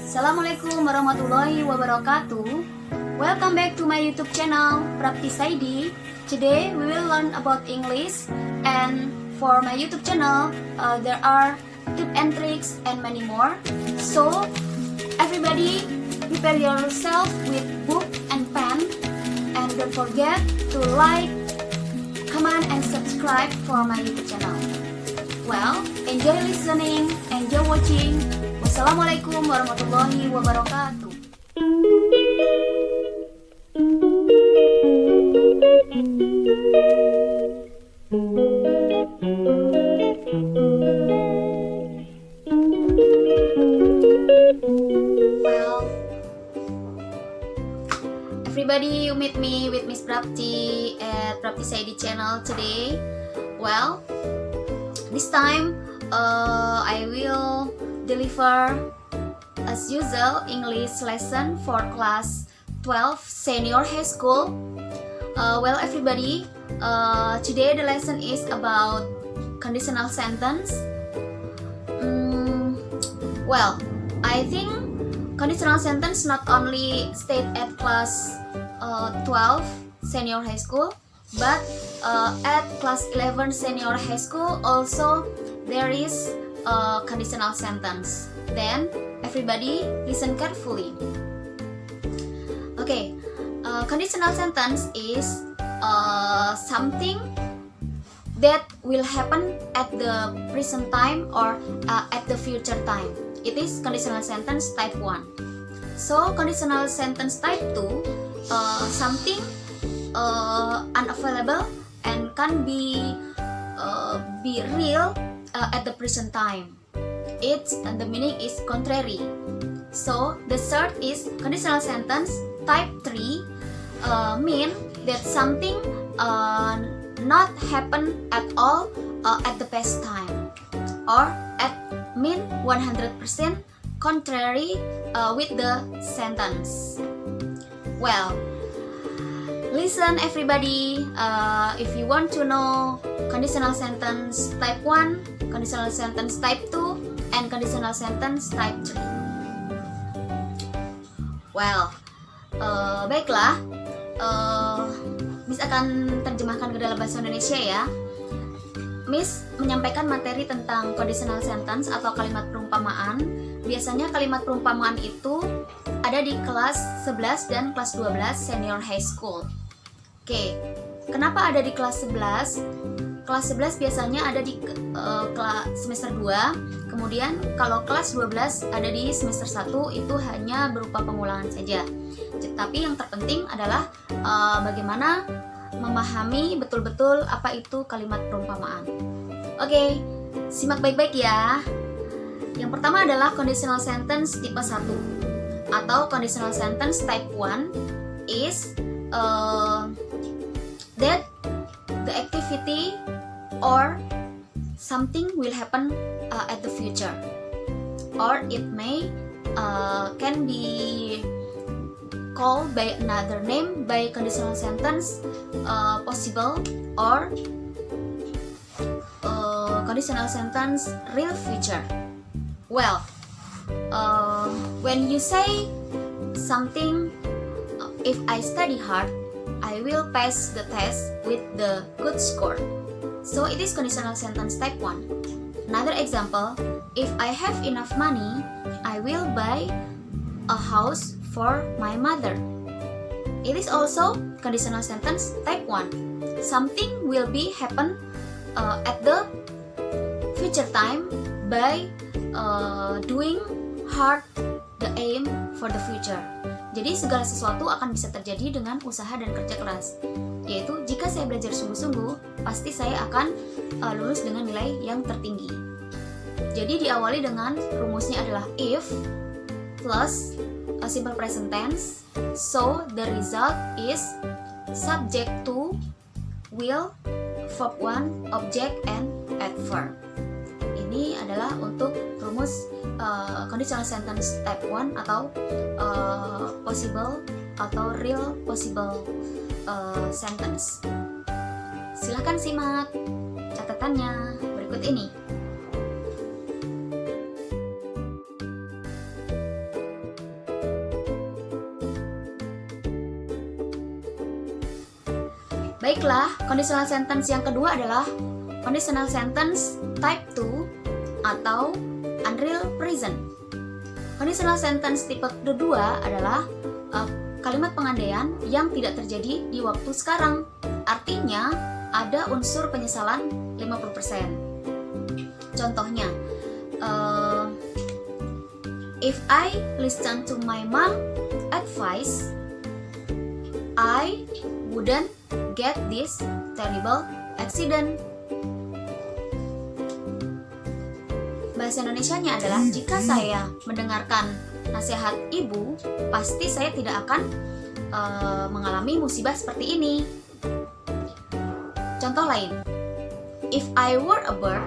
Assalamualaikum warahmatullahi wabarakatuh. Welcome back to my YouTube channel, Praptis ID. Today we will learn about English, and for my YouTube channel, there are tips and tricks and many more. So, everybody, prepare yourself with book and pen, and don't forget to like, comment, and subscribe for my YouTube channel. Well, enjoy listening, enjoy watching. Wassalamualaikum warahmatullahi wabarakatuh. Well, everybody, you meet me with Miss Prapti at Praptis ID channel today. Well, this time I will deliver as usual English lesson for class 12 senior high school. Well, everybody, today the lesson is about conditional sentence. Well, I think conditional sentence not only state at class 12 senior high school, but at class 11 senior high school also there is a conditional sentence. Then everybody listen carefully. Okay, conditional sentence is something that will happen at the present time or at the future time. It is conditional sentence type 1. So conditional sentence type 2, something unavailable and can be real at the present time. The meaning is contrary. So the third is conditional sentence type 3, mean that something not happen at all at the past time, or mean 100% contrary with the sentence. Well, listen everybody, if you want to know conditional sentence type 1, conditional sentence type 2, and conditional sentence type 3. Well, baiklah, Miss akan terjemahkan ke dalam bahasa Indonesia ya. Miss menyampaikan materi tentang conditional sentence atau kalimat perumpamaan. Biasanya kalimat perumpamaan itu ada di kelas 11 dan kelas 12 senior high school. Oke, kenapa ada di kelas 11? Kelas 11 biasanya ada di semester 2. Kemudian kalau kelas 12 ada di semester 1, itu hanya berupa pengulangan saja. Tapi yang terpenting adalah bagaimana memahami betul-betul apa itu kalimat perumpamaan. Oke, simak baik-baik ya. Yang pertama adalah conditional sentence tipe 1 atau conditional sentence type 1 is that the activity or something will happen at the future, or it may can be called by another name by conditional sentence possible, or conditional sentence real future. Well, when you say something, if I study hard, I will pass the test with the good score. So it is conditional sentence type 1. Another example, if I have enough money, I will buy a house for my mother. It is also conditional sentence type 1. Something will be happen at the future time by doing hard the aim for the future. Jadi segala sesuatu akan bisa terjadi dengan usaha dan kerja keras. Yaitu jika saya belajar sungguh-sungguh, pasti saya akan lulus dengan nilai yang tertinggi. Jadi diawali dengan rumusnya adalah if plus a simple present tense. So the result is subject to, will, verb 1, object, and adverb. Ini adalah untuk rumus conditional sentence type 1 atau possible atau real possible sentence. Silahkan simak catatannya berikut ini. Baiklah, conditional sentence yang kedua adalah conditional sentence type 2 atau unreal present. Conditional sentence tipe kedua adalah kalimat pengandaian yang tidak terjadi di waktu sekarang. Artinya, ada unsur penyesalan 50%. Contohnya, if I listen to my mom advice, I wouldn't get this terrible accident. Bahasa Indonesianya adalah, jika saya mendengarkan nasihat ibu, pasti saya tidak akan mengalami musibah seperti ini. Contoh lain, if I were a bird,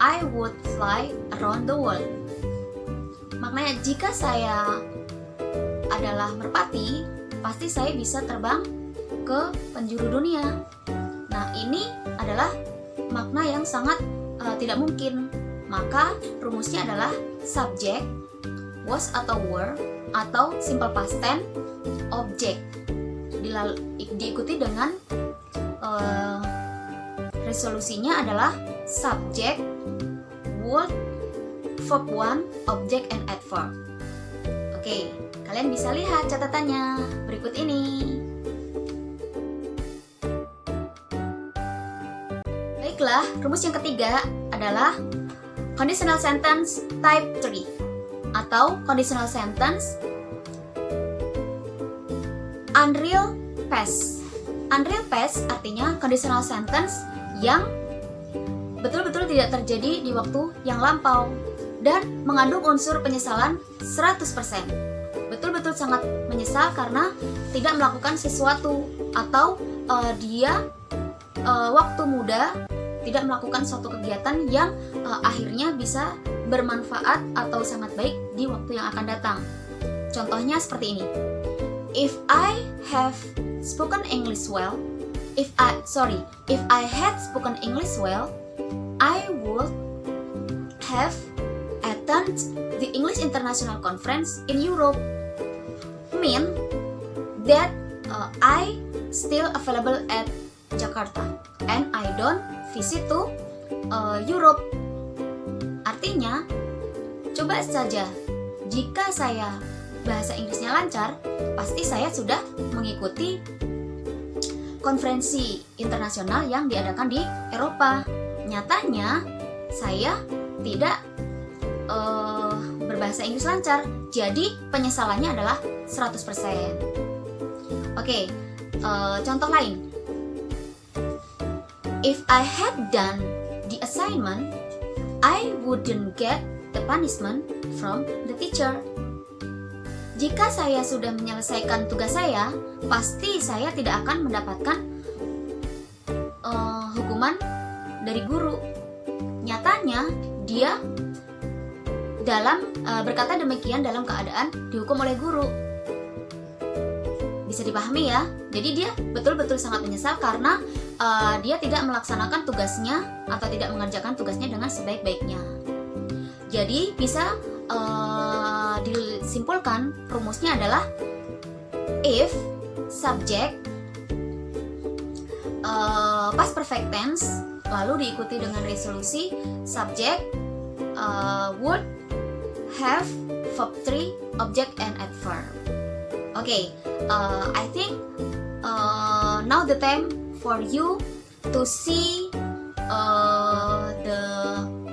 I would fly around the world. Maknanya, jika saya adalah merpati, pasti saya bisa terbang ke penjuru dunia. Nah, ini adalah makna yang sangat tidak mungkin. Maka rumusnya adalah subject, was atau were, atau simple past tense, object. Diikuti dengan resolusinya adalah subject, would, verb 1, object, and adverb. Oke, kalian bisa lihat catatannya berikut ini. Baiklah, rumus yang ketiga adalah conditional sentence type 3 atau conditional sentence unreal past. Unreal past artinya conditional sentence yang betul-betul tidak terjadi di waktu yang lampau dan mengandung unsur penyesalan 100%. Betul-betul sangat menyesal karena tidak melakukan sesuatu atau dia waktu muda tidak melakukan suatu kegiatan yang akhirnya bisa bermanfaat atau sangat baik di waktu yang akan datang. Contohnya seperti ini. If I have spoken English well, if I had spoken English well, I would have attended the English International Conference in Europe. Mean that I still available at Jakarta and I don't visit to Europe. Artinya, coba saja, jika saya bahasa Inggrisnya lancar, pasti saya sudah mengikuti konferensi internasional yang diadakan di Eropa. Nyatanya, saya tidak berbahasa Inggris lancar, jadi penyesalannya adalah 100%. Oke, contoh lain. If I had done the assignment, I wouldn't get the punishment from the teacher. Jika saya sudah menyelesaikan tugas saya, pasti saya tidak akan mendapatkan hukuman dari guru. Nyatanya, dia berkata demikian dalam keadaan dihukum oleh guru. Bisa dipahami ya? Jadi dia betul-betul sangat menyesal karena dia tidak melaksanakan tugasnya atau tidak mengerjakan tugasnya dengan sebaik-baiknya. Jadi bisa disimpulkan rumusnya adalah if subject past perfect tense lalu diikuti dengan resolusi subject would have verb 3 object and adverb. Okay, I think now the time for you to see the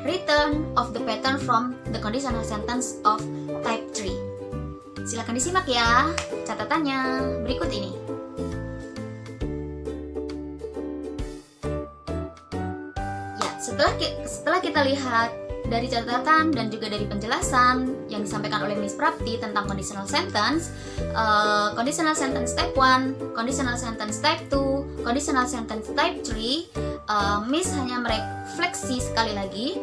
return of the pattern from the conditional sentence of type 3. Silakan disimak ya catatannya berikut ini. Ya, setelah kita lihat dari catatan dan juga dari penjelasan yang disampaikan oleh Miss Prapti tentang conditional sentence type 1, conditional sentence type 2, conditional sentence type 3, Miss hanya merefleksi sekali lagi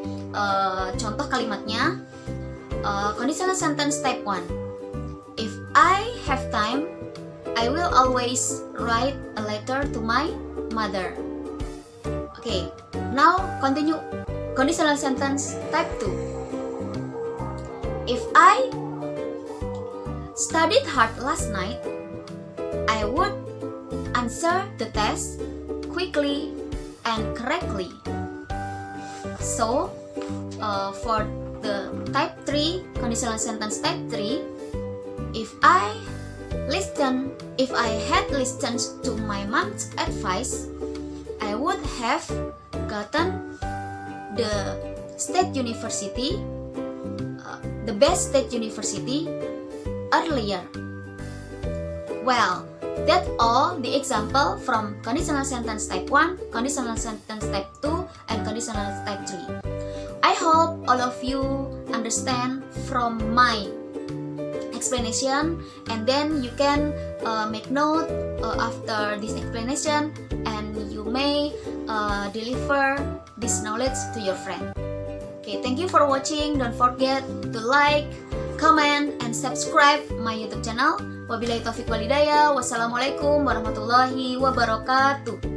contoh kalimatnya. Conditional sentence type 1. If I have time, I will always write a letter to my mother. Okay, now continue. Conditional sentence type 2. If I studied hard last night, I would answer the test quickly and correctly. So, for the type 3, conditional sentence type 3, if I had listened to my mom's advice, I would have gotten the best state university earlier. Well, that's all the example from conditional sentence type 1, conditional sentence type 2, and conditional type 3. I hope all of you understand from my explanation, and then you can make note after this explanation, and you may deliver this knowledge to your friend. Okay, thank you for watching. Don't forget to like, comment, and subscribe my YouTube channel. Wabillahi taufiq wal hidayah. Wassalamualaikum warahmatullahi wabarakatuh.